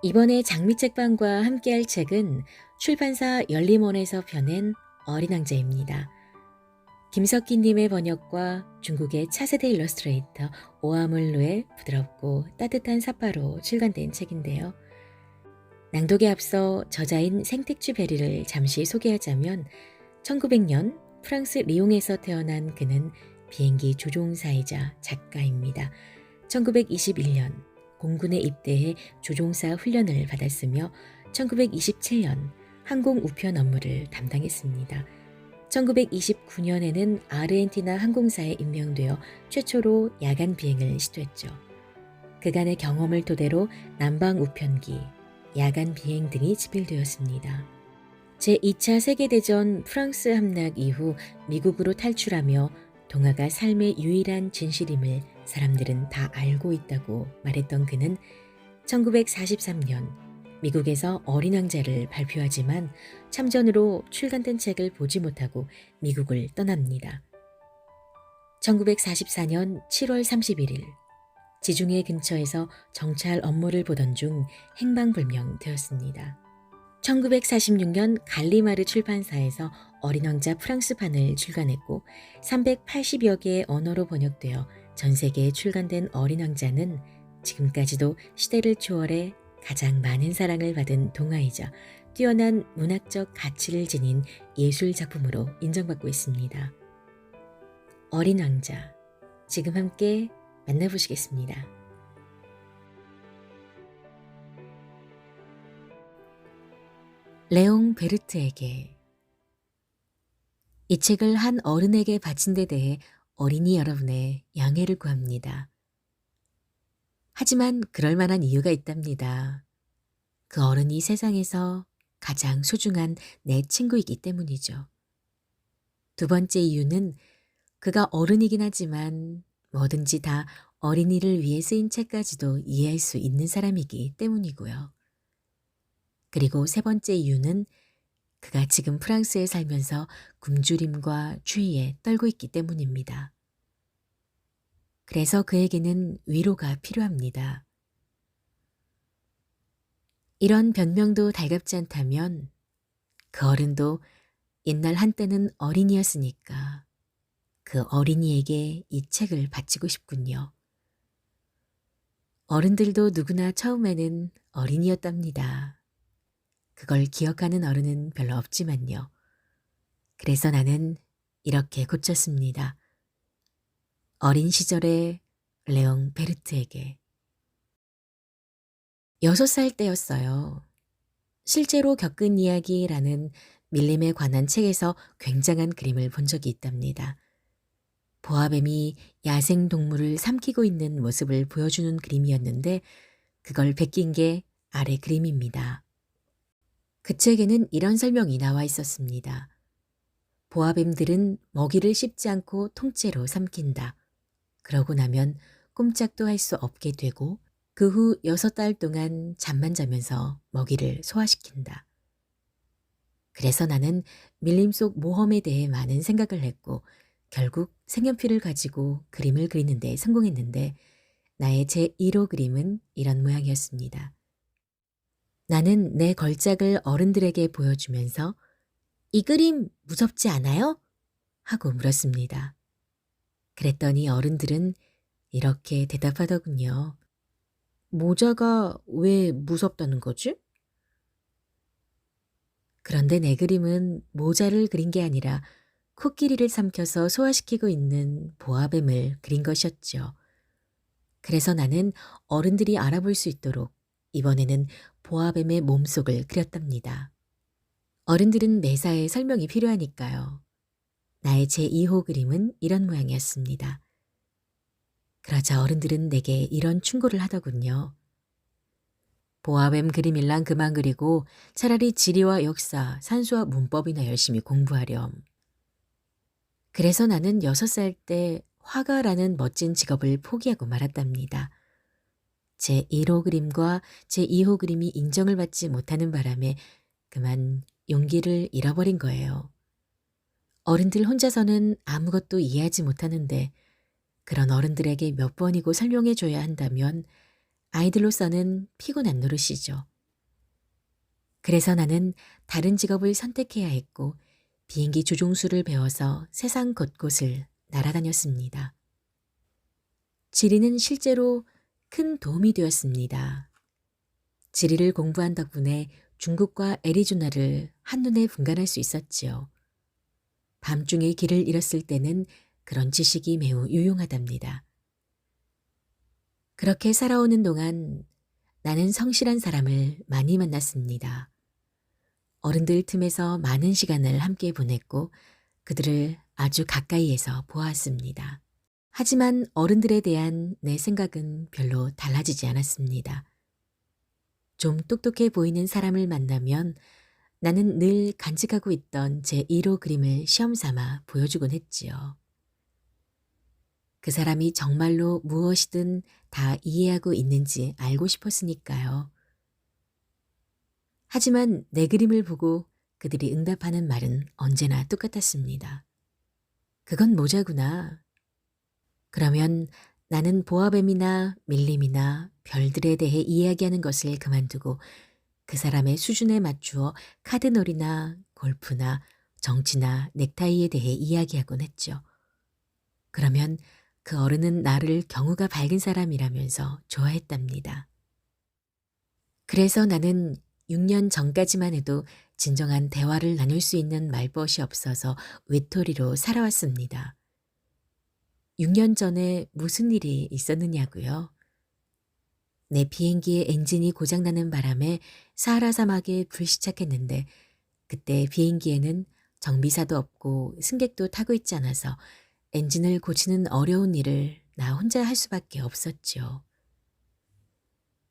이번에 장미책방과 함께할 책은 출판사 열림원에서 펴낸 어린 왕자입니다. 김석기님의 번역과 중국의 차세대 일러스트레이터 오아물루의 부드럽고 따뜻한 사파로 출간된 책인데요. 낭독에 앞서 저자인 생택쥐 베리를 잠시 소개하자면 1900년 프랑스 리옹에서 태어난 그는 비행기 조종사이자 작가입니다. 1921년 공군에 입대해 조종사 훈련을 받았으며 1927년 항공 우편 업무를 담당했습니다. 1929년에는 아르헨티나 항공사에 임명되어 최초로 야간 비행을 시도했죠. 그간의 경험을 토대로 난방 우편기, 야간 비행 등이 집필되었습니다. 제2차 세계대전 프랑스 함락 이후 미국으로 탈출하며 동화가 삶의 유일한 진실임을 사람들은 다 알고 있다고 말했던 그는 1943년 미국에서 어린 왕자를 발표하지만 참전으로 출간된 책을 보지 못하고 미국을 떠납니다. 1944년 7월 31일 지중해 근처에서 정찰 업무를 보던 중 행방불명되었습니다. 1946년 갈리마르 출판사에서 어린 왕자 프랑스판을 출간했고 380여 개의 언어로 번역되어 전 세계에 출간된 어린 왕자는 지금까지도 시대를 초월해 가장 많은 사랑을 받은 동화이자 뛰어난 문학적 가치를 지닌 예술 작품으로 인정받고 있습니다. 어린 왕자, 지금 함께 만나보시겠습니다. 레옹 베르트에게. 이 책을 한 어른에게 바친 데 대해 어린이 여러분의 양해를 구합니다. 하지만 그럴 만한 이유가 있답니다. 그 어른이 세상에서 가장 소중한 내 친구이기 때문이죠. 두 번째 이유는 그가 어른이긴 하지만 뭐든지 다 어린이를 위해 쓰인 책까지도 이해할 수 있는 사람이기 때문이고요. 그리고 세 번째 이유는 그가 지금 프랑스에 살면서 굶주림과 추위에 떨고 있기 때문입니다. 그래서 그에게는 위로가 필요합니다. 이런 변명도 달갑지 않다면 그 어른도 옛날 한때는 어린이였으니까 그 어린이에게 이 책을 바치고 싶군요. 어른들도 누구나 처음에는 어린이였답니다. 그걸 기억하는 어른은 별로 없지만요. 그래서 나는 이렇게 고쳤습니다. 어린 시절의 레옹 베르트에게. 6살 때였어요. 실제로 겪은 이야기라는 밀림에 관한 책에서 굉장한 그림을 본 적이 있답니다. 보아뱀이 야생동물을 삼키고 있는 모습을 보여주는 그림이었는데 그걸 베낀 게 아래 그림입니다. 그 책에는 이런 설명이 나와 있었습니다. 보아뱀들은 먹이를 씹지 않고 통째로 삼킨다. 그러고 나면 꼼짝도 할 수 없게 되고 그 후 6달 동안 잠만 자면서 먹이를 소화시킨다. 그래서 나는 밀림 속 모험에 대해 많은 생각을 했고 결국 색연필을 가지고 그림을 그리는 데 성공했는데 나의 제1호 그림은 이런 모양이었습니다. 나는 내 걸작을 어른들에게 보여주면서 이 그림 무섭지 않아요? 하고 물었습니다. 그랬더니 어른들은 이렇게 대답하더군요. 모자가 왜 무섭다는 거지? 그런데 내 그림은 모자를 그린 게 아니라 코끼리를 삼켜서 소화시키고 있는 보아뱀을 그린 것이었죠. 그래서 나는 어른들이 알아볼 수 있도록 이번에는 보아뱀의 몸속을 그렸답니다. 어른들은 매사에 설명이 필요하니까요. 나의 제2호 그림은 이런 모양이었습니다. 그러자 어른들은 내게 이런 충고를 하더군요. 보아뱀 그림일랑 그만 그리고 차라리 지리와 역사, 산수와 문법이나 열심히 공부하렴. 그래서 나는 6살 때 화가라는 멋진 직업을 포기하고 말았답니다. 제1호 그림과 제2호 그림이 인정을 받지 못하는 바람에 그만 용기를 잃어버린 거예요. 어른들 혼자서는 아무것도 이해하지 못하는데 그런 어른들에게 몇 번이고 설명해 줘야 한다면 아이들로서는 피곤한 노릇이죠. 그래서 나는 다른 직업을 선택해야 했고 비행기 조종수를 배워서 세상 곳곳을 날아다녔습니다. 지리는 실제로 큰 도움이 되었습니다. 지리를 공부한 덕분에 중국과 애리조나를 한눈에 분간할 수 있었지요. 밤중에 길을 잃었을 때는 그런 지식이 매우 유용하답니다. 그렇게 살아오는 동안 나는 성실한 사람을 많이 만났습니다. 어른들 틈에서 많은 시간을 함께 보냈고 그들을 아주 가까이에서 보았습니다. 하지만 어른들에 대한 내 생각은 별로 달라지지 않았습니다. 좀 똑똑해 보이는 사람을 만나면 나는 늘 간직하고 있던 제 1호 그림을 시험 삼아 보여주곤 했지요. 그 사람이 정말로 무엇이든 다 이해하고 있는지 알고 싶었으니까요. 하지만 내 그림을 보고 그들이 응답하는 말은 언제나 똑같았습니다. 그건 모자구나. 그러면 나는 보아뱀이나 밀림이나 별들에 대해 이야기하는 것을 그만두고 그 사람의 수준에 맞추어 카드놀이나 골프나 정치나 넥타이에 대해 이야기하곤 했죠. 그러면 그 어른은 나를 경우가 밝은 사람이라면서 좋아했답니다. 그래서 나는 6년 전까지만 해도 진정한 대화를 나눌 수 있는 말벗이 없어서 외톨이로 살아왔습니다. 6년 전에 무슨 일이 있었느냐고요? 내 비행기의 엔진이 고장나는 바람에 사하라 사막에 불시착했는데 그때 비행기에는 정비사도 없고 승객도 타고 있지 않아서 엔진을 고치는 어려운 일을 나 혼자 할 수밖에 없었죠.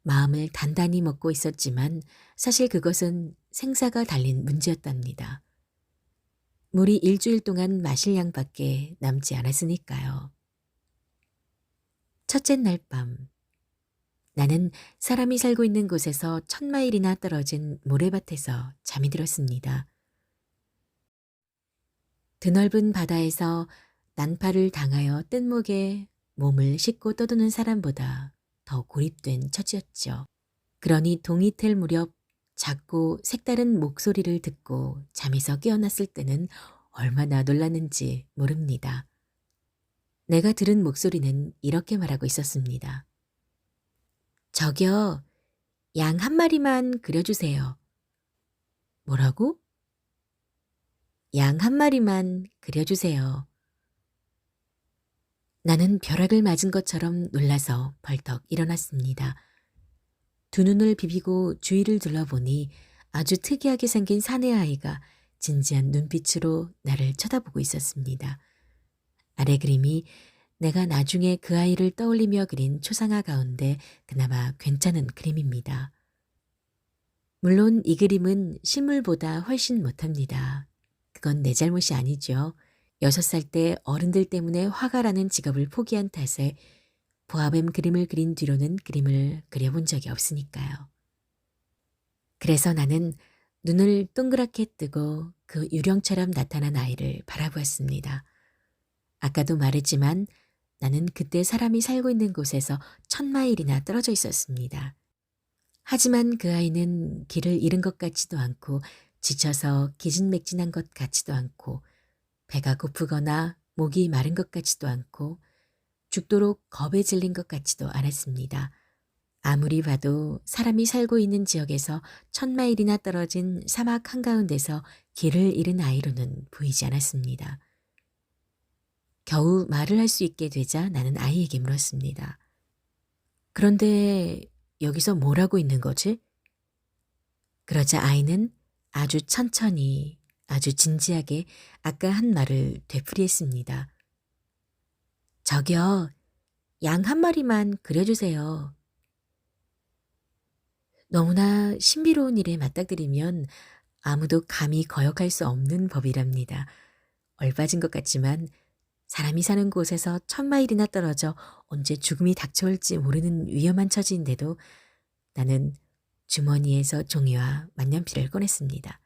마음을 단단히 먹고 있었지만 사실 그것은 생사가 달린 문제였답니다. 물이 일주일 동안 마실 양밖에 남지 않았으니까요. 첫째 날 밤, 나는 사람이 살고 있는 곳에서 1000마일이나 떨어진 모래밭에서 잠이 들었습니다. 드넓은 바다에서 난파를 당하여 뗏목에 몸을 싣고 떠도는 사람보다 더 고립된 처지였죠. 그러니 동이 틀 무렵 작고 색다른 목소리를 듣고 잠에서 깨어났을 때는 얼마나 놀랐는지 모릅니다. 내가 들은 목소리는 이렇게 말하고 있었습니다. 저기요, 양 한 마리만 그려주세요. 뭐라고? 양 한 마리만 그려주세요. 나는 벼락을 맞은 것처럼 놀라서 벌떡 일어났습니다. 두 눈을 비비고 주위를 둘러보니 아주 특이하게 생긴 사내 아이가 진지한 눈빛으로 나를 쳐다보고 있었습니다. 아래 그림이 내가 나중에 그 아이를 떠올리며 그린 초상화 가운데 그나마 괜찮은 그림입니다. 물론 이 그림은 실물보다 훨씬 못합니다. 그건 내 잘못이 아니죠. 6살 때 어른들 때문에 화가 나는 직업을 포기한 탓에 보아뱀 그림을 그린 뒤로는 그림을 그려본 적이 없으니까요. 그래서 나는 눈을 동그랗게 뜨고 그 유령처럼 나타난 아이를 바라보았습니다. 아까도 말했지만 나는 그때 사람이 살고 있는 곳에서 1000마일이나 떨어져 있었습니다. 하지만 그 아이는 길을 잃은 것 같지도 않고 지쳐서 기진맥진한 것 같지도 않고 배가 고프거나 목이 마른 것 같지도 않고 죽도록 겁에 질린 것 같지도 않았습니다. 아무리 봐도 사람이 살고 있는 지역에서 1000마일이나 떨어진 사막 한가운데서 길을 잃은 아이로는 보이지 않았습니다. 겨우 말을 할 수 있게 되자 나는 아이에게 물었습니다. 그런데 여기서 뭘 하고 있는 거지? 그러자 아이는 아주 천천히, 아주 진지하게 아까 한 말을 되풀이했습니다. 저기요, 양 한 마리만 그려주세요. 너무나 신비로운 일에 맞닥뜨리면 아무도 감히 거역할 수 없는 법이랍니다. 얼빠진 것 같지만 사람이 사는 곳에서 1000마일이나 떨어져 언제 죽음이 닥쳐올지 모르는 위험한 처지인데도 나는 주머니에서 종이와 만년필을 꺼냈습니다.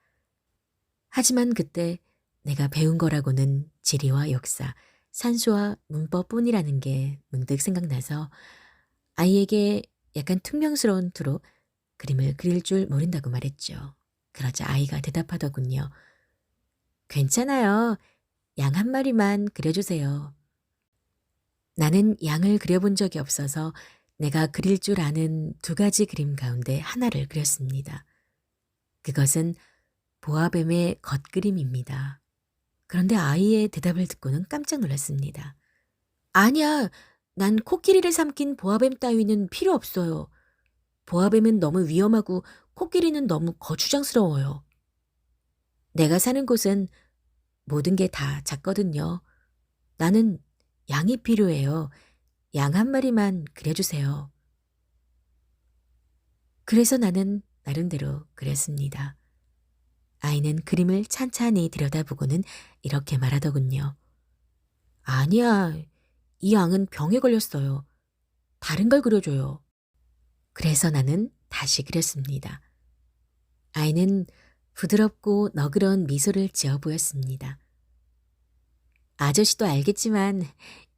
하지만 그때 내가 배운 거라고는 지리와 역사, 산수와 문법뿐이라는 게 문득 생각나서 아이에게 약간 퉁명스러운 투로 그림을 그릴 줄 모른다고 말했죠. 그러자 아이가 대답하더군요. 괜찮아요. 양 한 마리만 그려주세요. 나는 양을 그려본 적이 없어서 내가 그릴 줄 아는 두 가지 그림 가운데 하나를 그렸습니다. 그것은 보아뱀의 겉그림입니다. 그런데 아이의 대답을 듣고는 깜짝 놀랐습니다. 아니야, 난 코끼리를 삼킨 보아뱀 따위는 필요 없어요. 보아뱀은 너무 위험하고 코끼리는 너무 거추장스러워요. 내가 사는 곳은 모든 게 다 작거든요. 나는 양이 필요해요. 양 한 마리만 그려주세요. 그래서 나는 나름대로 그렸습니다. 아이는 그림을 찬찬히 들여다보고는 이렇게 말하더군요. 아니야, 이 양은 병에 걸렸어요. 다른 걸 그려줘요. 그래서 나는 다시 그렸습니다. 아이는 부드럽고 너그러운 미소를 지어 보였습니다. 아저씨도 알겠지만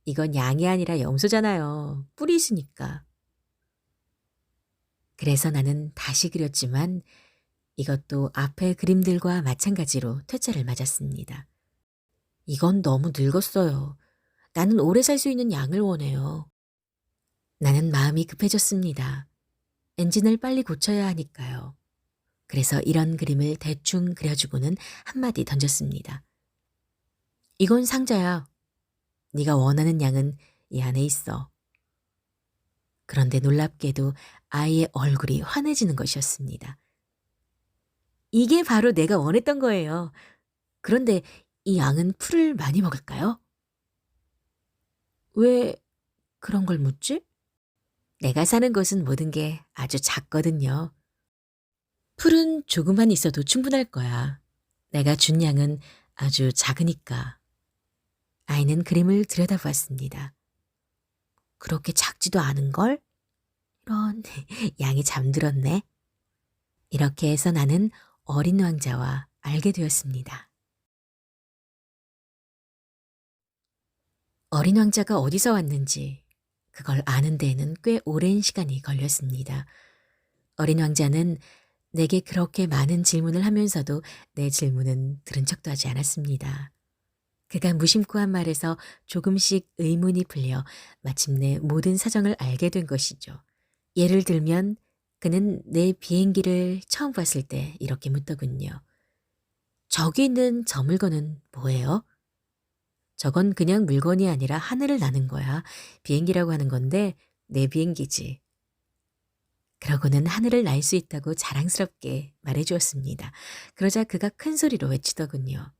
이건 양이 아니라 염소잖아요. 뿔이 있으니까. 그래서 나는 다시 그렸지만 이것도 앞의 그림들과 마찬가지로 퇴짜를 맞았습니다. 이건 너무 늙었어요. 나는 오래 살 수 있는 양을 원해요. 나는 마음이 급해졌습니다. 엔진을 빨리 고쳐야 하니까요. 그래서 이런 그림을 대충 그려주고는 한마디 던졌습니다. 이건 상자야. 네가 원하는 양은 이 안에 있어. 그런데 놀랍게도 아이의 얼굴이 환해지는 것이었습니다. 이게 바로 내가 원했던 거예요. 그런데 이 양은 풀을 많이 먹을까요? 왜 그런 걸 묻지? 내가 사는 곳은 모든 게 아주 작거든요. 풀은 조금만 있어도 충분할 거야. 내가 준 양은 아주 작으니까. 아이는 그림을 들여다보았습니다. 그렇게 작지도 않은걸? 이런, 양이 잠들었네. 이렇게 해서 나는 어린 왕자와 알게 되었습니다. 어린 왕자가 어디서 왔는지 그걸 아는 데에는 꽤 오랜 시간이 걸렸습니다. 어린 왕자는 내게 그렇게 많은 질문을 하면서도 내 질문은 들은 척도 하지 않았습니다. 그가 무심코 한 말에서 조금씩 의문이 풀려 마침내 모든 사정을 알게 된 것이죠. 예를 들면 그는 내 비행기를 처음 봤을 때 이렇게 묻더군요. 저기 있는 저 물건은 뭐예요? 저건 그냥 물건이 아니라 하늘을 나는 거야. 비행기라고 하는 건데 내 비행기지. 그러고는 하늘을 날 수 있다고 자랑스럽게 말해주었습니다. 그러자 그가 큰 소리로 외치더군요.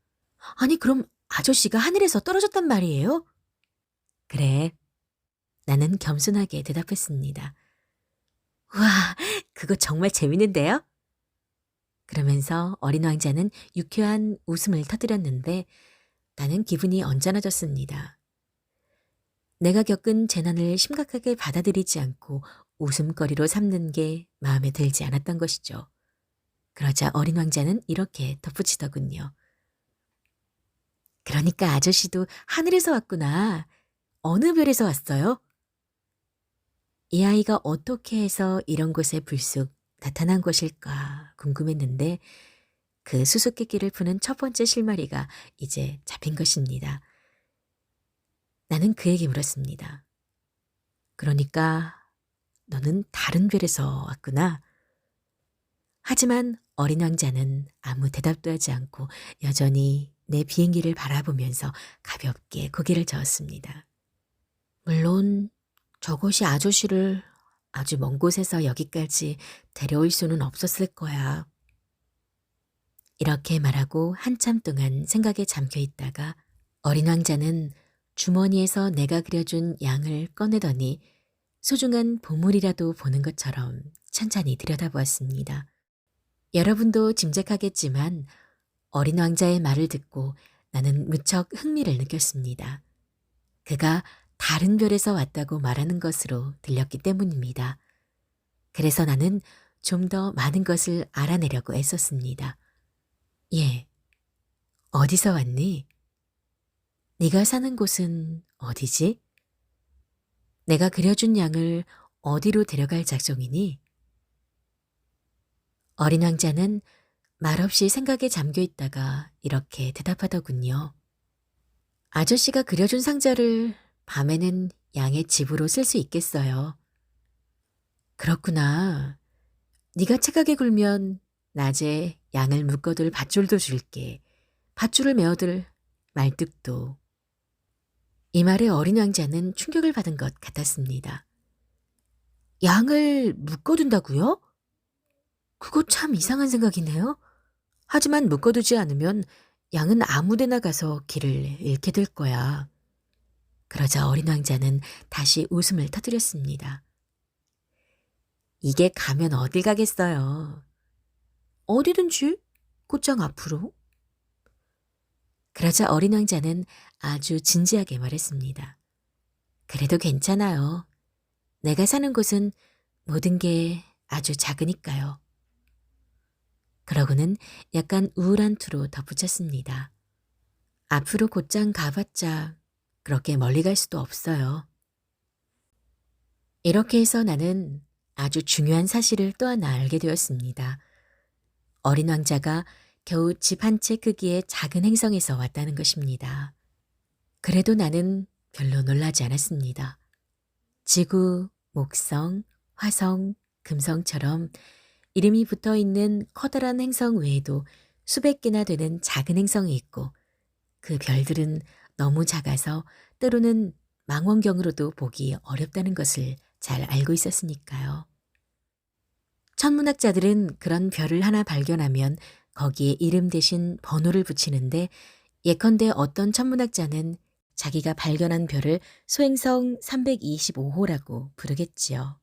아니 그럼 아저씨가 하늘에서 떨어졌단 말이에요? 그래. 나는 겸손하게 대답했습니다. 우와, 그거 정말 재밌는데요? 그러면서 어린 왕자는 유쾌한 웃음을 터뜨렸는데 나는 기분이 언짢아졌습니다. 내가 겪은 재난을 심각하게 받아들이지 않고 웃음거리로 삼는 게 마음에 들지 않았던 것이죠. 그러자 어린 왕자는 이렇게 덧붙이더군요. 그러니까 아저씨도 하늘에서 왔구나. 어느 별에서 왔어요? 이 아이가 어떻게 해서 이런 곳에 불쑥 나타난 것일까 궁금했는데 그 수수께끼를 푸는 첫 번째 실마리가 이제 잡힌 것입니다. 나는 그에게 물었습니다. 그러니까 너는 다른 별에서 왔구나. 하지만 어린 왕자는 아무 대답도 하지 않고 여전히 내 비행기를 바라보면서 가볍게 고개를 저었습니다. 물론 저것이 아저씨를 아주 먼 곳에서 여기까지 데려올 수는 없었을 거야. 이렇게 말하고 한참 동안 생각에 잠겨 있다가 어린 왕자는 주머니에서 내가 그려준 양을 꺼내더니 소중한 보물이라도 보는 것처럼 천천히 들여다보았습니다. 여러분도 짐작하겠지만 어린 왕자의 말을 듣고 나는 무척 흥미를 느꼈습니다. 그가 다른 별에서 왔다고 말하는 것으로 들렸기 때문입니다. 그래서 나는 좀 더 많은 것을 알아내려고 애썼습니다. 예, 어디서 왔니? 네가 사는 곳은 어디지? 내가 그려준 양을 어디로 데려갈 작정이니? 어린 왕자는 말없이 생각에 잠겨 있다가 이렇게 대답하더군요. 아저씨가 그려준 상자를 밤에는 양의 집으로 쓸 수 있겠어요. 그렇구나. 네가 착하게 굴면 낮에 양을 묶어둘 밧줄도 줄게. 밧줄을 메어둘 말뚝도. 이 말에 어린 왕자는 충격을 받은 것 같았습니다. 양을 묶어둔다고요? 그거 참 이상한 생각이네요. 하지만 묶어두지 않으면 양은 아무데나 가서 길을 잃게 될 거야. 그러자 어린 왕자는 다시 웃음을 터뜨렸습니다. 이게 가면 어딜 가겠어요. 어디든지 곧장 앞으로. 그러자 어린 왕자는 아주 진지하게 말했습니다. 그래도 괜찮아요. 내가 사는 곳은 모든 게 아주 작으니까요. 그러고는 약간 우울한 투로 덧붙였습니다. 앞으로 곧장 가봤자 그렇게 멀리 갈 수도 없어요. 이렇게 해서 나는 아주 중요한 사실을 또 하나 알게 되었습니다. 어린 왕자가 겨우 집 한 채 크기의 작은 행성에서 왔다는 것입니다. 그래도 나는 별로 놀라지 않았습니다. 지구, 목성, 화성, 금성처럼 이름이 붙어 있는 커다란 행성 외에도 수백 개나 되는 작은 행성이 있고 그 별들은 너무 작아서 때로는 망원경으로도 보기 어렵다는 것을 잘 알고 있었으니까요. 천문학자들은 그런 별을 하나 발견하면 거기에 이름 대신 번호를 붙이는데 예컨대 어떤 천문학자는 자기가 발견한 별을 소행성 325호라고 부르겠지요.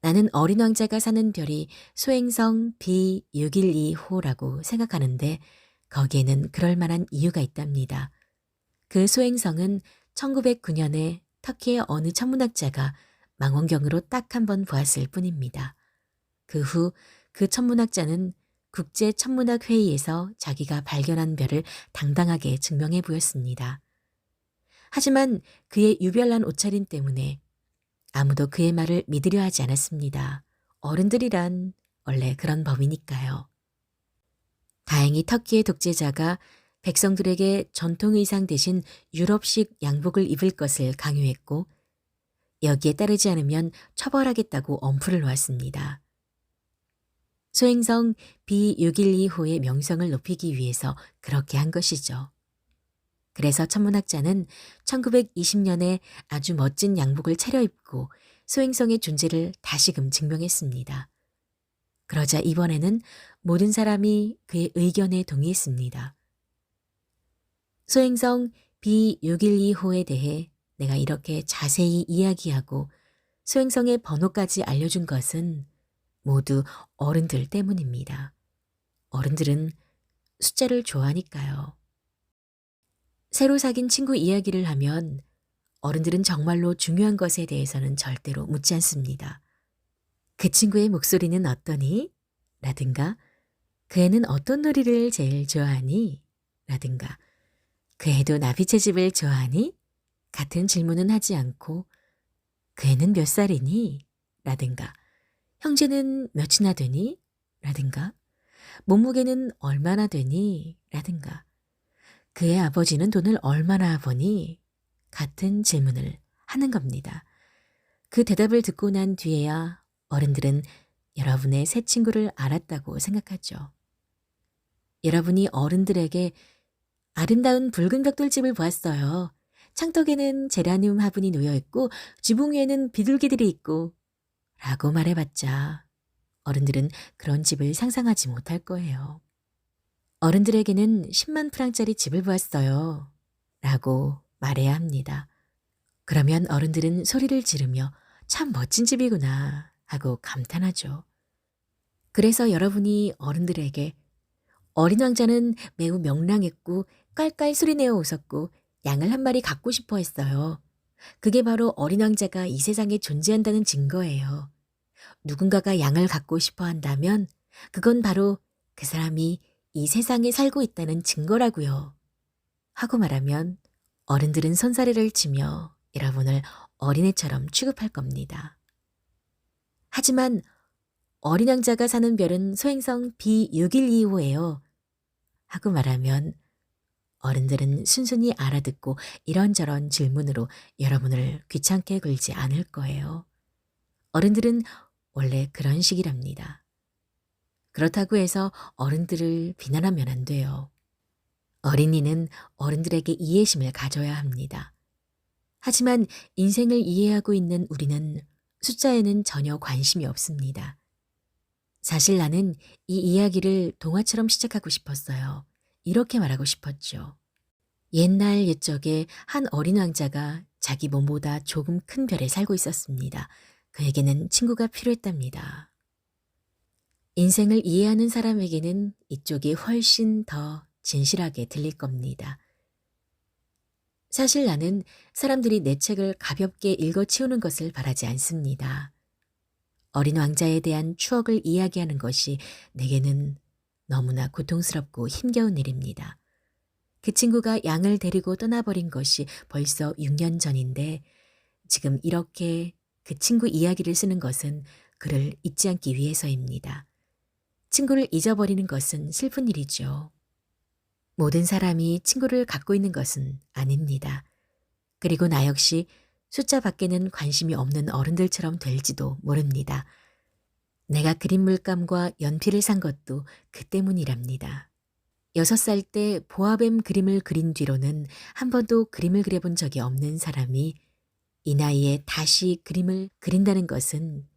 나는 어린 왕자가 사는 별이 소행성 B612호라고 생각하는데 거기에는 그럴 만한 이유가 있답니다. 그 소행성은 1909년에 터키의 어느 천문학자가 망원경으로 딱 한 번 보았을 뿐입니다. 그 후 그 천문학자는 국제천문학회의에서 자기가 발견한 별을 당당하게 증명해 보였습니다. 하지만 그의 유별난 옷차림 때문에 아무도 그의 말을 믿으려 하지 않았습니다. 어른들이란 원래 그런 법이니까요. 다행히 터키의 독재자가 백성들에게 전통 의상 대신 유럽식 양복을 입을 것을 강요했고 여기에 따르지 않으면 처벌하겠다고 엄포를 놓았습니다. 소행성 B612호의 명성을 높이기 위해서 그렇게 한 것이죠. 그래서 천문학자는 1920년에 아주 멋진 양복을 차려입고 소행성의 존재를 다시금 증명했습니다. 그러자 이번에는 모든 사람이 그의 의견에 동의했습니다. 소행성 B612호에 대해 내가 이렇게 자세히 이야기하고 소행성의 번호까지 알려준 것은 모두 어른들 때문입니다. 어른들은 숫자를 좋아하니까요. 새로 사귄 친구 이야기를 하면 어른들은 정말로 중요한 것에 대해서는 절대로 묻지 않습니다. 그 친구의 목소리는 어떠니? 라든가 그 애는 어떤 놀이를 제일 좋아하니? 라든가 그 애도 나비채집을 좋아하니? 같은 질문은 하지 않고 그 애는 몇 살이니? 라든가 형제는 몇이나 되니? 라든가 몸무게는 얼마나 되니? 라든가 그의 아버지는 돈을 얼마나 버니? 같은 질문을 하는 겁니다. 그 대답을 듣고 난 뒤에야 어른들은 여러분의 새 친구를 알았다고 생각하죠. 여러분이 어른들에게 아름다운 붉은 벽돌집을 보았어요. 창덕에는 제라늄 화분이 놓여있고 지붕 위에는 비둘기들이 있고 라고 말해봤자 어른들은 그런 집을 상상하지 못할 거예요. 어른들에게는 10만 프랑짜리 집을 보았어요. 라고 말해야 합니다. 그러면 어른들은 소리를 지르며 참 멋진 집이구나 하고 감탄하죠. 그래서 여러분이 어른들에게 어린 왕자는 매우 명랑했고 깔깔 소리내어 웃었고 양을 한 마리 갖고 싶어 했어요. 그게 바로 어린 왕자가 이 세상에 존재한다는 증거예요. 누군가가 양을 갖고 싶어 한다면 그건 바로 그 사람이 이 세상에 살고 있다는 증거라고요. 하고 말하면 어른들은 손사래를 치며 여러분을 어린애처럼 취급할 겁니다. 하지만 어린 왕자가 사는 별은 소행성 B6125예요. 하고 말하면 어른들은 순순히 알아듣고 이런저런 질문으로 여러분을 귀찮게 굴지 않을 거예요. 어른들은 원래 그런 식이랍니다. 그렇다고 해서 어른들을 비난하면 안 돼요. 어린이는 어른들에게 이해심을 가져야 합니다. 하지만 인생을 이해하고 있는 우리는 숫자에는 전혀 관심이 없습니다. 사실 나는 이 이야기를 동화처럼 시작하고 싶었어요. 이렇게 말하고 싶었죠. 옛날 옛적에 한 어린 왕자가 자기 몸보다 조금 큰 별에 살고 있었습니다. 그에게는 친구가 필요했답니다. 인생을 이해하는 사람에게는 이쪽이 훨씬 더 진실하게 들릴 겁니다. 사실 나는 사람들이 내 책을 가볍게 읽어치우는 것을 바라지 않습니다. 어린 왕자에 대한 추억을 이야기하는 것이 내게는 너무나 고통스럽고 힘겨운 일입니다. 그 친구가 양을 데리고 떠나버린 것이 벌써 6년 전인데 지금 이렇게 그 친구 이야기를 쓰는 것은 그를 잊지 않기 위해서입니다. 친구를 잊어버리는 것은 슬픈 일이죠. 모든 사람이 친구를 갖고 있는 것은 아닙니다. 그리고 나 역시 숫자 밖에는 관심이 없는 어른들처럼 될지도 모릅니다. 내가 그림 물감과 연필을 산 것도 그 때문이랍니다. 6살 때 보아뱀 그림을 그린 뒤로는 한 번도 그림을 그려본 적이 없는 사람이 이 나이에 다시 그림을 그린다는 것은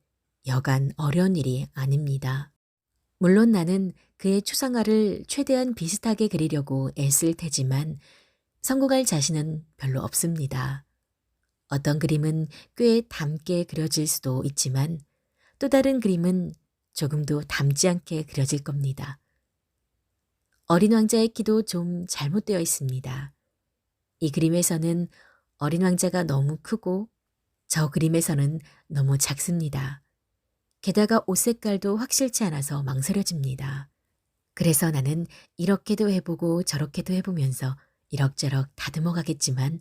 여간 어려운 일이 아닙니다. 물론 나는 그의 추상화를 최대한 비슷하게 그리려고 애쓸 테지만 성공할 자신은 별로 없습니다. 어떤 그림은 꽤 닮게 그려질 수도 있지만 또 다른 그림은 조금도 닮지 않게 그려질 겁니다. 어린 왕자의 키도 좀 잘못되어 있습니다. 이 그림에서는 어린 왕자가 너무 크고 저 그림에서는 너무 작습니다. 게다가 옷 색깔도 확실치 않아서 망설여집니다. 그래서 나는 이렇게도 해보고 저렇게도 해보면서 이럭저럭 다듬어 가겠지만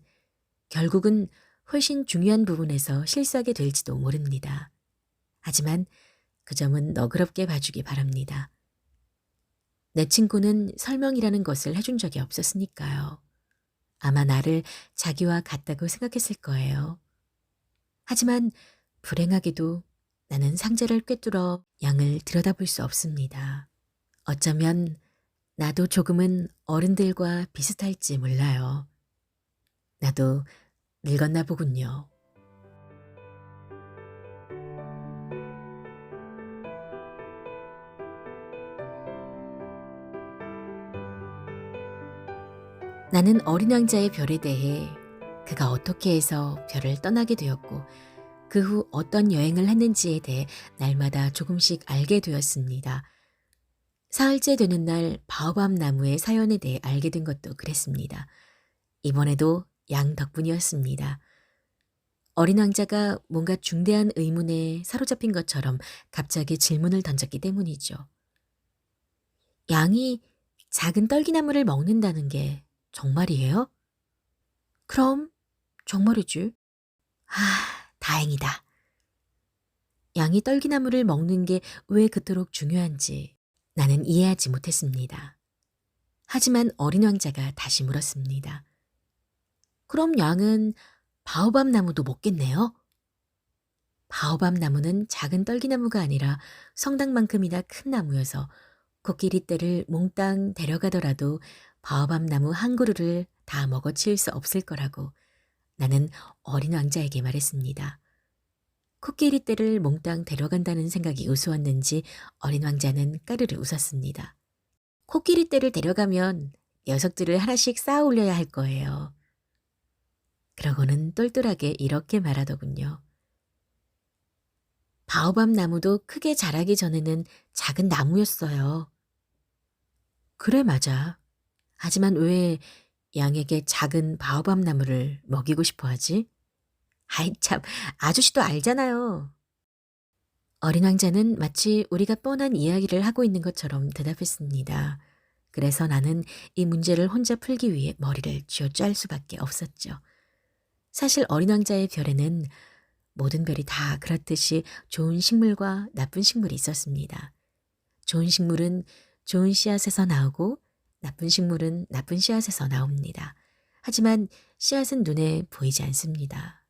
결국은 훨씬 중요한 부분에서 실수하게 될지도 모릅니다. 하지만 그 점은 너그럽게 봐주기 바랍니다. 내 친구는 설명이라는 것을 해준 적이 없었으니까요. 아마 나를 자기와 같다고 생각했을 거예요. 하지만 불행하게도 나는 상자를 꿰뚫어 양을 들여다볼 수 없습니다. 어쩌면 나도 조금은 어른들과 비슷할지 몰라요. 나도 늙었나 보군요. 나는 어린 왕자의 별에 대해 그가 어떻게 해서 별을 떠나게 되었고 그 후 어떤 여행을 했는지에 대해 날마다 조금씩 알게 되었습니다. 사흘째 되는 날 바오밤 나무의 사연에 대해 알게 된 것도 그랬습니다. 이번에도 양 덕분이었습니다. 어린 왕자가 뭔가 중대한 의문에 사로잡힌 것처럼 갑자기 질문을 던졌기 때문이죠. 양이 작은 떨기나무를 먹는다는 게 정말이에요? 그럼 정말이지. 다행이다. 양이 떨기나무를 먹는 게 왜 그토록 중요한지 나는 이해하지 못했습니다. 하지만 어린 왕자가 다시 물었습니다. 그럼 양은 바오밤 나무도 먹겠네요? 바오밤 나무는 작은 떨기나무가 아니라 성당만큼이나 큰 나무여서 코끼리 떼를 몽땅 데려가더라도 바오밤 나무 한 그루를 다 먹어치울 수 없을 거라고 나는 어린 왕자에게 말했습니다. 코끼리 떼를 몽땅 데려간다는 생각이 우스웠는지 어린 왕자는 까르르 웃었습니다. 코끼리 떼를 데려가면 녀석들을 하나씩 쌓아 올려야 할 거예요. 그러고는 똘똘하게 이렇게 말하더군요. 바오밤 나무도 크게 자라기 전에는 작은 나무였어요. 그래, 맞아. 하지만 왜 양에게 작은 바오밤 나무를 먹이고 싶어 하지? 아이 참, 아저씨도 알잖아요. 어린 왕자는 마치 우리가 뻔한 이야기를 하고 있는 것처럼 대답했습니다. 그래서 나는 이 문제를 혼자 풀기 위해 머리를 쥐어짤 수밖에 없었죠. 사실 어린 왕자의 별에는 모든 별이 다 그렇듯이 좋은 식물과 나쁜 식물이 있었습니다. 좋은 식물은 좋은 씨앗에서 나오고 나쁜 식물은 나쁜 씨앗에서 나옵니다. 하지만 씨앗은 눈에 보이지 않습니다.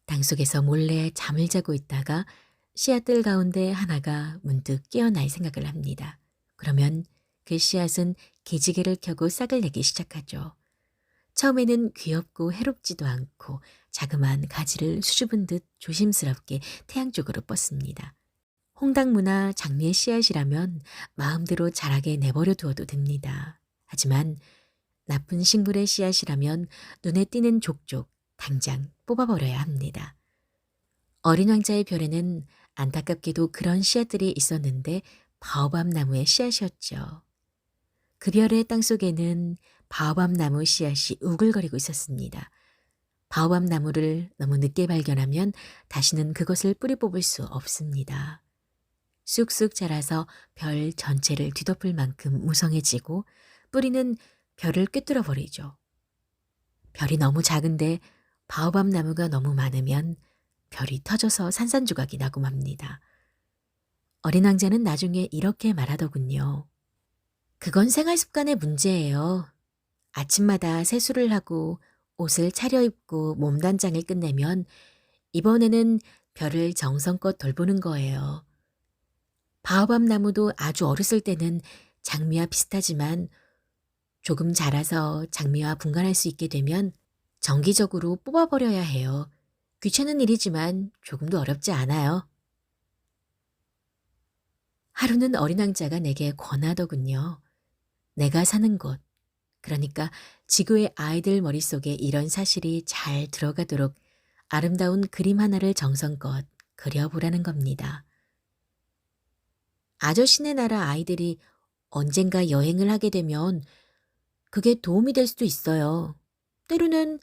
땅속에서 몰래 잠을 자고 있다가 씨앗들 가운데 하나가 문득 깨어날 생각을 합니다. 그러면 그 씨앗은 기지개를 켜고 싹을 내기 시작하죠. 처음에는 귀엽고 해롭지도 않고 자그마한 가지를 수줍은 듯 조심스럽게 태양 쪽으로 뻗습니다. 홍당무나 장미의 씨앗이라면 마음대로 자라게 내버려 두어도 됩니다. 하지만 나쁜 식물의 씨앗이라면 눈에 띄는 족족 당장 뽑아버려야 합니다. 어린 왕자의 별에는 안타깝게도 그런 씨앗들이 있었는데 바오밤 나무의 씨앗이었죠. 그 별의 땅속에는 바오밤 나무 씨앗이 우글거리고 있었습니다. 바오밤 나무를 너무 늦게 발견하면 다시는 그것을 뿌리 뽑을 수 없습니다. 쑥쑥 자라서 별 전체를 뒤덮을 만큼 무성해지고 뿌리는 별을 꿰뚫어 버리죠. 별이 너무 작은데 바오밤 나무가 너무 많으면 별이 터져서 산산조각이 나고 맙니다. 어린 왕자는 나중에 이렇게 말하더군요. 그건 생활 습관의 문제예요. 아침마다 세수를 하고 옷을 차려입고 몸단장을 끝내면 이번에는 별을 정성껏 돌보는 거예요. 바오밤 나무도 아주 어렸을 때는 장미와 비슷하지만 조금 자라서 장미와 분간할 수 있게 되면 정기적으로 뽑아버려야 해요. 귀찮은 일이지만 조금도 어렵지 않아요. 하루는 어린 왕자가 내게 권하더군요. 내가 사는 곳, 그러니까 지구의 아이들 머릿속에 이런 사실이 잘 들어가도록 아름다운 그림 하나를 정성껏 그려보라는 겁니다. 아저씨네 나라 아이들이 언젠가 여행을 하게 되면 그게 도움이 될 수도 있어요. 때로는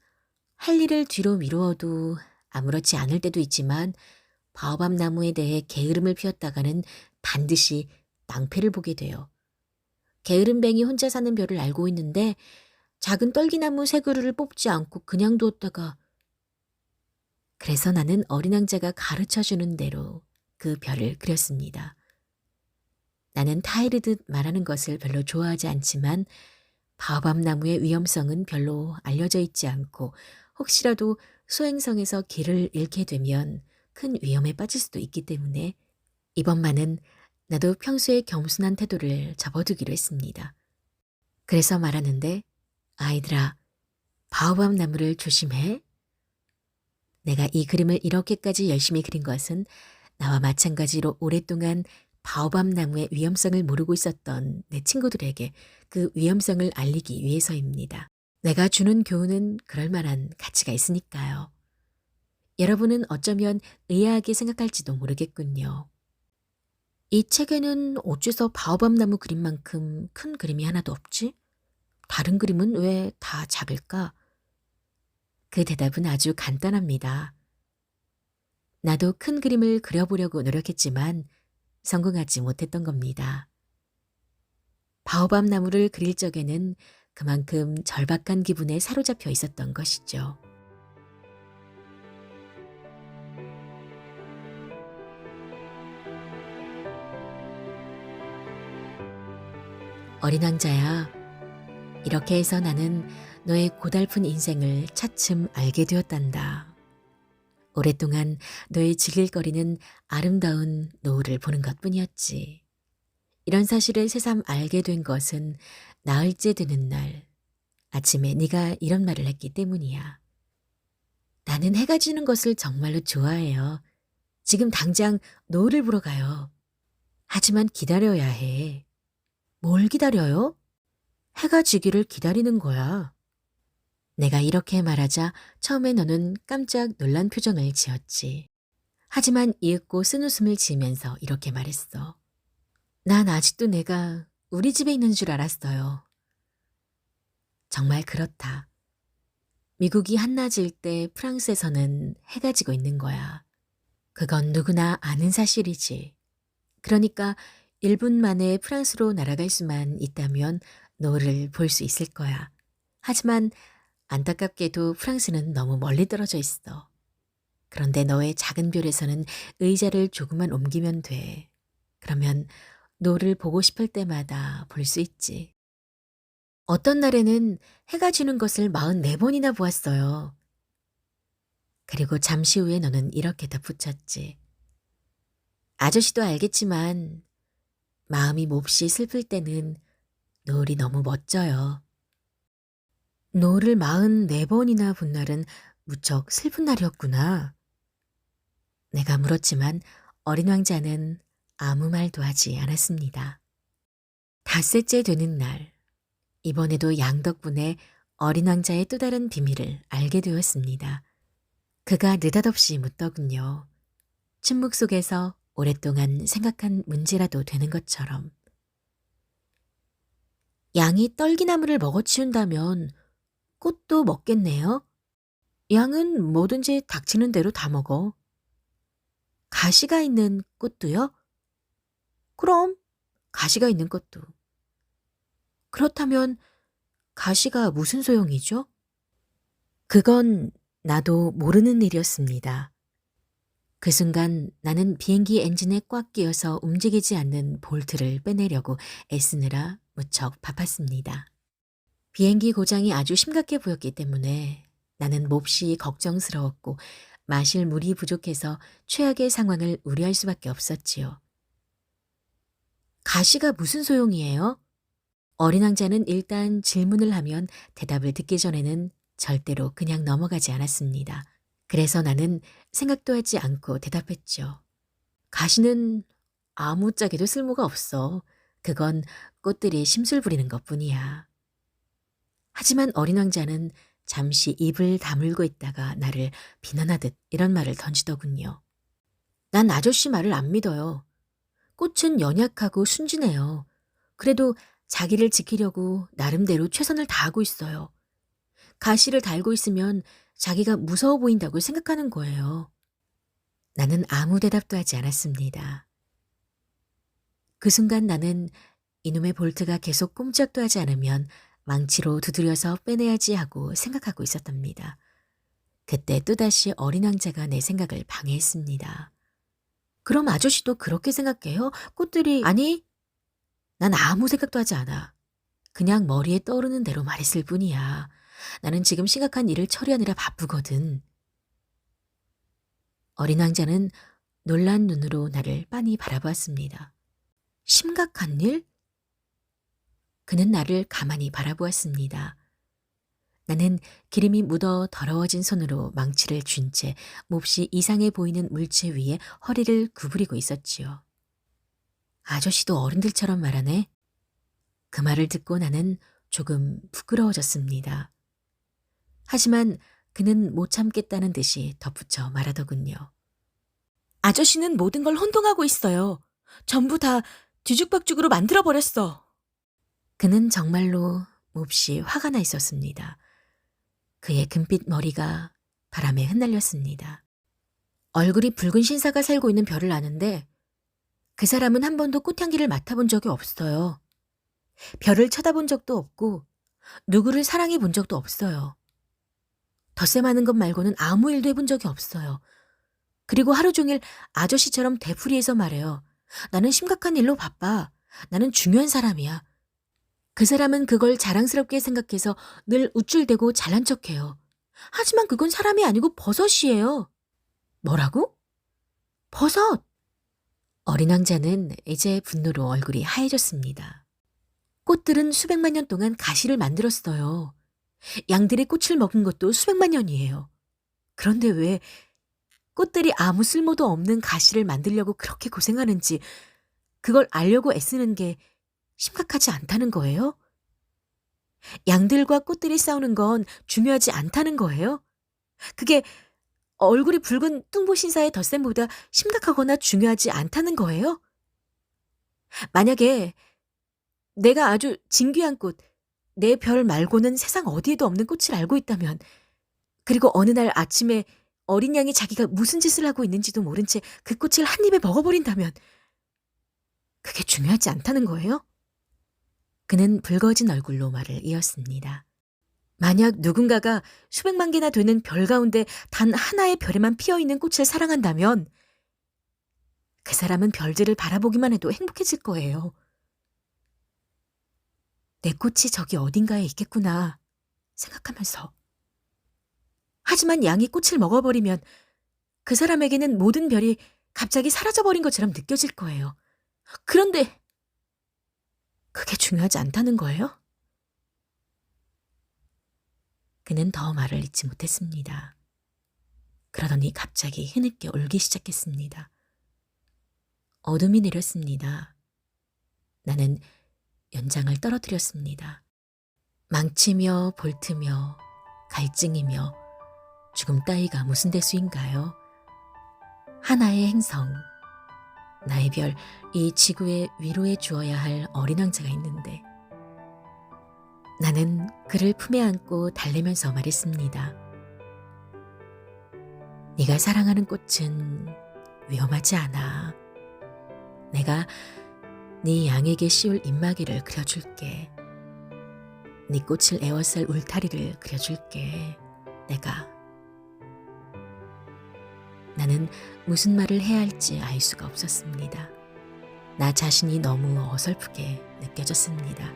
할 일을 뒤로 미루어도 아무렇지 않을 때도 있지만 바오밤 나무에 대해 게으름을 피웠다가는 반드시 낭패를 보게 돼요. 게으름뱅이 혼자 사는 별을 알고 있는데 작은 떨기나무 세 그루를 뽑지 않고 그냥 두었다가 그래서 나는 어린 왕자가 가르쳐주는 대로 그 별을 그렸습니다. 나는 타이르듯 말하는 것을 별로 좋아하지 않지만 바오밤 나무의 위험성은 별로 알려져 있지 않고 혹시라도 소행성에서 길을 잃게 되면 큰 위험에 빠질 수도 있기 때문에 이번만은 나도 평소에 겸손한 태도를 접어두기로 했습니다. 그래서 말하는데 아이들아, 바오밤 나무를 조심해. 내가 이 그림을 이렇게까지 열심히 그린 것은 나와 마찬가지로 오랫동안 바오밤 나무의 위험성을 모르고 있었던 내 친구들에게 그 위험성을 알리기 위해서입니다. 내가 주는 교훈은 그럴 만한 가치가 있으니까요. 여러분은 어쩌면 의아하게 생각할지도 모르겠군요. 이 책에는 어째서 바오밤 나무 그림만큼 큰 그림이 하나도 없지? 다른 그림은 왜 다 작을까? 그 대답은 아주 간단합니다. 나도 큰 그림을 그려보려고 노력했지만 성공하지 못했던 겁니다. 바오밤 나무를 그릴 적에는 그만큼 절박한 기분에 사로잡혀 있었던 것이죠. 어린 왕자야, 이렇게 해서 나는 너의 고달픈 인생을 차츰 알게 되었단다. 오랫동안 너의 지길거리는 아름다운 노을을 보는 것뿐이었지. 이런 사실을 새삼 알게 된 것은 나흘째 되는 날 아침에 네가 이런 말을 했기 때문이야. 나는 해가 지는 것을 정말로 좋아해요. 지금 당장 노을을 보러 가요. 하지만 기다려야 해. 뭘 기다려요? 해가 지기를 기다리는 거야. 내가 이렇게 말하자 처음에 너는 깜짝 놀란 표정을 지었지. 하지만 이윽고 쓴웃음을 지으면서 이렇게 말했어. 난 아직도 내가 우리 집에 있는 줄 알았어요. 정말 그렇다. 미국이 한낮일 때 프랑스에서는 해가 지고 있는 거야. 그건 누구나 아는 사실이지. 그러니까 1분 만에 프랑스로 날아갈 수만 있다면 노을을 볼 수 있을 거야. 하지만 안타깝게도 프랑스는 너무 멀리 떨어져 있어. 그런데 너의 작은 별에서는 의자를 조금만 옮기면 돼. 그러면 노를 보고 싶을 때마다 볼 수 있지. 어떤 날에는 해가 지는 것을 44번이나 보았어요. 그리고 잠시 후에 너는 이렇게 덧붙였지. 아저씨도 알겠지만 마음이 몹시 슬플 때는 노을이 너무 멋져요. 노을을 44번이나 본 날은 무척 슬픈 날이었구나. 내가 물었지만 어린 왕자는 아무 말도 하지 않았습니다. 닷새째 되는 날, 이번에도 양 덕분에 어린 왕자의 또 다른 비밀을 알게 되었습니다. 그가 느닷없이 묻더군요. 침묵 속에서 오랫동안 생각한 문제라도 되는 것처럼. 양이 떨기나무를 먹어치운다면 꽃도 먹겠네요? 양은 뭐든지 닥치는 대로 다 먹어. 가시가 있는 꽃도요? 그럼 가시가 있는 꽃도. 그렇다면 가시가 무슨 소용이죠? 그건 나도 모르는 일이었습니다. 그 순간 나는 비행기 엔진에 꽉 끼어서 움직이지 않는 볼트를 빼내려고 애쓰느라 무척 바빴습니다. 비행기 고장이 아주 심각해 보였기 때문에 나는 몹시 걱정스러웠고 마실 물이 부족해서 최악의 상황을 우려할 수밖에 없었지요. 가시가 무슨 소용이에요? 어린 왕자는 일단 질문을 하면 대답을 듣기 전에는 절대로 그냥 넘어가지 않았습니다. 그래서 나는 생각도 하지 않고 대답했죠. 가시는 아무짝에도 쓸모가 없어. 그건 꽃들이 심술 부리는 것뿐이야. 하지만 어린 왕자는 잠시 입을 다물고 있다가 나를 비난하듯 이런 말을 던지더군요. 난 아저씨 말을 안 믿어요. 꽃은 연약하고 순진해요. 그래도 자기를 지키려고 나름대로 최선을 다하고 있어요. 가시를 달고 있으면 자기가 무서워 보인다고 생각하는 거예요. 나는 아무 대답도 하지 않았습니다. 그 순간 나는 이놈의 볼트가 계속 꼼짝도 하지 않으면 망치로 두드려서 빼내야지 하고 생각하고 있었답니다. 그때 또다시 어린 왕자가 내 생각을 방해했습니다. 그럼 아저씨도 그렇게 생각해요? 꽃들이... 아니, 난 아무 생각도 하지 않아. 그냥 머리에 떠오르는 대로 말했을 뿐이야. 나는 지금 심각한 일을 처리하느라 바쁘거든. 어린 왕자는 놀란 눈으로 나를 빤히 바라보았습니다. 심각한 일? 그는 나를 가만히 바라보았습니다. 나는 기름이 묻어 더러워진 손으로 망치를 쥔 채 몹시 이상해 보이는 물체 위에 허리를 구부리고 있었지요. 아저씨도 어른들처럼 말하네. 그 말을 듣고 나는 조금 부끄러워졌습니다. 하지만 그는 못 참겠다는 듯이 덧붙여 말하더군요. 아저씨는 모든 걸 혼동하고 있어요. 전부 다 뒤죽박죽으로 만들어버렸어. 그는 정말로 몹시 화가 나 있었습니다. 그의 금빛 머리가 바람에 흩날렸습니다. 얼굴이 붉은 신사가 살고 있는 별을 아는데 그 사람은 한 번도 꽃향기를 맡아본 적이 없어요. 별을 쳐다본 적도 없고 누구를 사랑해 본 적도 없어요. 덧셈 하는 것 말고는 아무 일도 해본 적이 없어요. 그리고 하루 종일 아저씨처럼 되풀이해서 말해요. 나는 심각한 일로 바빠. 나는 중요한 사람이야. 그 사람은 그걸 자랑스럽게 생각해서 늘 우쭐대고 잘난 척해요. 하지만 그건 사람이 아니고 버섯이에요. 뭐라고? 버섯! 어린 왕자는 이제 분노로 얼굴이 하얘졌습니다. 꽃들은 수백만 년 동안 가시를 만들었어요. 양들이 꽃을 먹은 것도 수백만 년이에요. 그런데 왜 꽃들이 아무 쓸모도 없는 가시를 만들려고 그렇게 고생하는지 그걸 알려고 애쓰는 게 심각하지 않다는 거예요? 양들과 꽃들이 싸우는 건 중요하지 않다는 거예요? 그게 얼굴이 붉은 뚱보신사의 덧셈보다 심각하거나 중요하지 않다는 거예요? 만약에 내가 아주 진귀한 꽃, 내 별 말고는 세상 어디에도 없는 꽃을 알고 있다면, 그리고 어느 날 아침에 어린 양이 자기가 무슨 짓을 하고 있는지도 모른 채 그 꽃을 한 입에 먹어버린다면 그게 중요하지 않다는 거예요? 그는 붉어진 얼굴로 말을 이었습니다. 만약 누군가가 수백만 개나 되는 별 가운데 단 하나의 별에만 피어 있는 꽃을 사랑한다면 그 사람은 별들을 바라보기만 해도 행복해질 거예요. 내 꽃이 저기 어딘가에 있겠구나 생각하면서. 하지만 양이 꽃을 먹어버리면 그 사람에게는 모든 별이 갑자기 사라져버린 것처럼 느껴질 거예요. 그런데 그게 중요하지 않다는 거예요? 그는 더 말을 잇지 못했습니다. 그러더니 갑자기 흐느껴 울기 시작했습니다. 어둠이 내렸습니다. 나는 연장을 떨어뜨렸습니다. 망치며 볼트며 갈증이며 죽음 따위가 무슨 대수인가요? 하나의 행성, 나의 별, 이 지구에 위로해 주어야 할 어린 왕자가 있는데 나는 그를 품에 안고 달래면서 말했습니다. 네가 사랑하는 꽃은 위험하지 않아. 내가 네 양에게 씌울 입마개를 그려줄게. 네 꽃을 에워쌀 울타리를 그려줄게. 나는 무슨 말을 해야 할지 알 수가 없었습니다. 나 자신이 너무 어설프게 느껴졌습니다.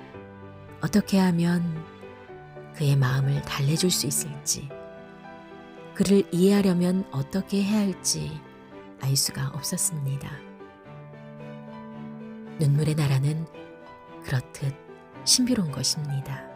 어떻게 하면 그의 마음을 달래줄 수 있을지, 그를 이해하려면 어떻게 해야 할지 알 수가 없었습니다. 눈물의 나라는 그렇듯 신비로운 것입니다.